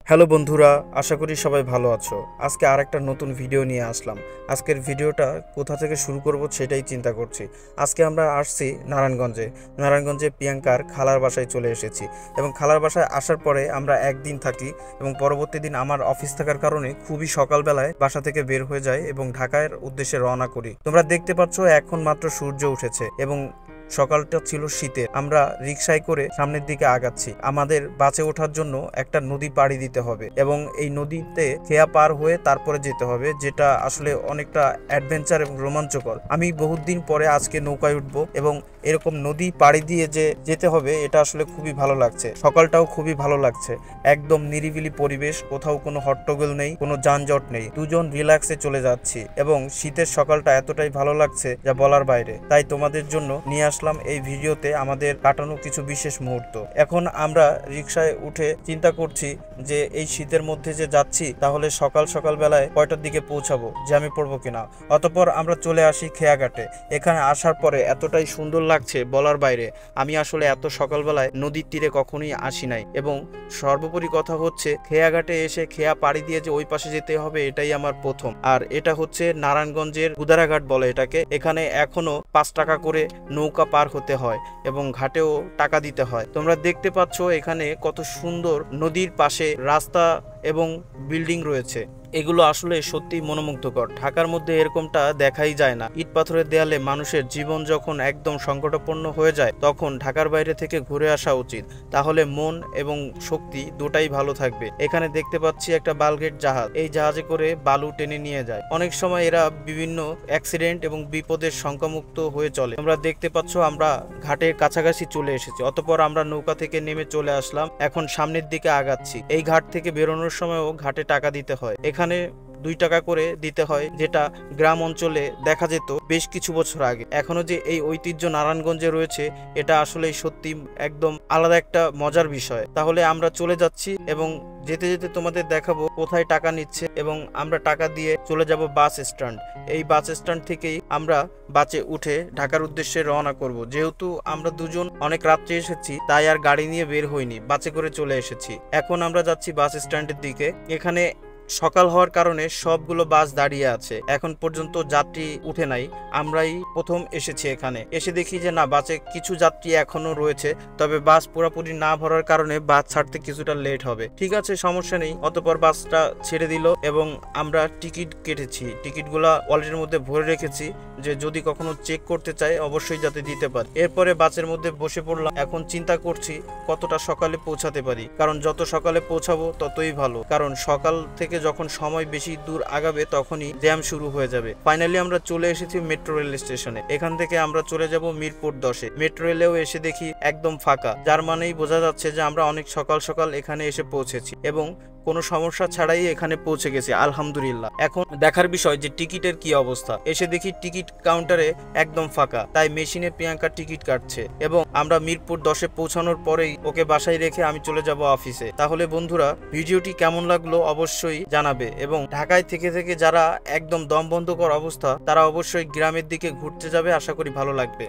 Hello বন্ধুরা, আশা করি সবাই ভালো আছো। আজকে আরেকটা নতুন ভিডিও নিয়ে আসলাম। আজকের ভিডিওটা কোথা থেকে শুরু করব সেটাই চিন্তা করছি। আজকে আমরা আসছি নারায়ণগঞ্জে প্রিয়াঙ্কার খালার বাসায় চলে এসেছি এবং খালার বাসায় আসার পরে আমরা একদিন থাকি এবং পরবর্তী দিন আমার অফিস থাকার কারণে খুবই সকালবেলায় বাসা থেকে বের হয়ে যায় এবং ঢাকার উদ্দেশ্যে রওনা করি। তোমরা দেখতে পাচ্ছ এখন মাত্র সূর্য উঠেছে এবং সকালটা ছিল শীতের। আমরা রিকশায় করে সামনের দিকে আগাচ্ছি। আমাদের বাসে ওঠার জন্য একটা নদী পাড়ি দিতে হবে এবং এই নদীতে খেয়া পার হয়ে তারপরে যেতে হবে, যেটা আসলে অনেকটা অ্যাডভেঞ্চার এবং রোমাঞ্চকর। আমি বহুত দিন পরে আজকে নৌকায় উঠবো এবং এরকম নদী পাড়ি দিয়ে যে যেতে হবে এটা আসলে খুবই ভালো লাগছে। সকালটাও খুবই ভালো লাগছে, একদম নিরিবিলি পরিবেশ, কোথাও কোনো হট্টগোল নেই, কোনো যানজট নেই, দুজন রিল্যাক্সে চলে যাচ্ছি এবং শীতের সকালটা এতটাই ভালো লাগছে যা বলার বাইরে। তাই তোমাদের জন্য নিয়ে আসলাম এই ভিডিওতে আমাদের কাটানো কিছু বিশেষ মুহূর্ত। এখন আমরা রিকশায় উঠে চিন্তা করছি যে এই শীতের মধ্যে যে যাচ্ছি তাহলে সকাল বেলায় কয়টার দিকে পৌঁছাবো, জ্যামে পড়বো কিনা। অতঃপর আমরা চলে আসি খেয়াঘাটে। এখানে আসার পরে এতটাই সুন্দর লাগছে বলার বাইরে। আমি আসলে এত সকালবেলায় নদীর তীরে কখনোই আসি নাই এবং সর্বোপরি কথা হচ্ছে খেয়াঘাটে এসে খেয়া পাড়ি দিয়ে যে ওই পাশে যেতে হবে এটাই আমার প্রথম। আর এটা হচ্ছে নারায়ণগঞ্জের গুদারাঘাট বলে এটাকে। এখানে এখনো 5 টাকা করে নৌকা পার হতে হয় এবং ঘাটেও টাকা দিতে হয়। তোমরা দেখতে পাচ্ছ এখানে কত সুন্দর নদীর পাশে রাস্তা এবং বিল্ডিং রয়েছে। এগুলো আসলে সত্যি মনোমুগ্ধকর। ঢাকার মধ্যে এরকমটা দেখাই যায় না। ইট পাথরের দেয়ালে মানুষের জীবন যখন একদম সংকটাপন্ন হয়ে যায় তখন ঢাকার বাইরে থেকে ঘুরে আসা উচিত, তাহলে মন এবং শক্তি দুটাই ভালো থাকবে। এখানে দেখতে পাচ্ছি একটা বালগেট জাহাজ। এই জাহাজে করে বালু টেনে নিয়ে যায়। অনেক সময় এরা বিভিন্ন অ্যাক্সিডেন্ট এবং বিপদের শঙ্কামুক্ত হয়ে চলে। তোমরা দেখতে পাচ্ছ আমরা ঘাটের কাছাকাছি চলে এসেছি। অতঃপর আমরা নৌকা থেকে নেমে চলে আসলাম। এখন সামনের দিকে আগাচ্ছি। এই ঘাট থেকে বেরোনোর সময়ও ঘাটে টাকা দিতে হয়। এখানে 2 টাকা করে দিতে হয়, যেটা গ্রাম অঞ্চলে দেখা যেত বেশ কিছু বছর আগে। এখনো যে এই ঐতিহ্য নারায়ণগঞ্জে রয়েছে এটা আসলে সত্যি একদম আলাদা একটা মজার বিষয়। তাহলে আমরা চলে যাচ্ছি এবং যেতে যেতে তোমাদের দেখাবো কোথায় টাকা নিচ্ছে এবং আমরা টাকা দিয়ে চলে যাব বাস স্ট্যান্ড। এই বাস স্ট্যান্ড থেকেই আমরা বাসে উঠে ঢাকার উদ্দেশ্যে রওনা করব। যেহেতু আমরা দুজন অনেক রাত্রে এসেছি তাই আর গাড়ি নিয়ে বের হইনি, বাসে করে চলে এসেছি। এখন আমরা যাচ্ছি বাস স্ট্যান্ডের দিকে। এখানে সকাল হওয়ার কারণে সবগুলো বাস দাঁড়িয়ে আছে, এখন পর্যন্ত যাত্রী উঠে নাই। আমরাই প্রথম এসেছি। এখানে এসে দেখি যে না, বাসে কিছু যাত্রী এখনো রয়েছে, তবে বাস পুরোপুরি না ভরার কারণে বাস ছাড়তে কিছুটা লেট হবে। ঠিক আছে, সমস্যা নেই। অতঃপর বাসটা ছেড়ে দিল এবং আমরা টিকিট কেটেছি। টিকিটগুলা ওয়ালেটের মধ্যে ভরে রেখেছি যে যদি কখনো চেক করতে চাই অবশ্যই যাতে দিতে পারি। এরপরে বাসের মধ্যে বসে পড়লাম। এখন চিন্তা করছি কতটা সকালে পৌঁছাতে পারি, কারণ যত সকালে পৌঁছাবো ততই ভালো, কারণ সকাল থেকে যখন সময় বেশি দূর আগাবে তখনই জ্যাম শুরু হয়ে যাবে। ফাইনালি আমরা চলে এসেছি মেট্রো রেল স্টেশনে। এখান থেকে আমরা চলে যাব মিরপুর 10-এ। মেট্রো রেলেও এসে দেখি একদম ফাঁকা, যার মানেই বোঝা যাচ্ছে যে আমরা অনেক সকাল এখানে এসে পৌঁছেছি এবং কোনো সমস্যা ছাড়াই এখানে পৌঁছে গেছি আলহামদুলিল্লাহ। এখন দেখার বিষয় যে টিকিটের কি অবস্থা। এসে দেখি টিকিট কাউন্টারে একদম ফাঁকা, তাই মেশিনে প্রিয়াঙ্কা টিকিট কাটছে এবং আমরা মিরপুর 10-এ পৌঁছানোর পরেই ওকে বাসায় রেখে আমি চলে যাব অফিসে। তাহলে বন্ধুরা, ভিডিওটি কেমন লাগলো অবশ্যই জানাবে এবং ঢাকায় থেকে যারা একদম দম বন্ধ কর অবস্থা তারা অবশ্যই গ্রামের দিকে ঘুরতে যাবে, আশা করি ভালো লাগবে।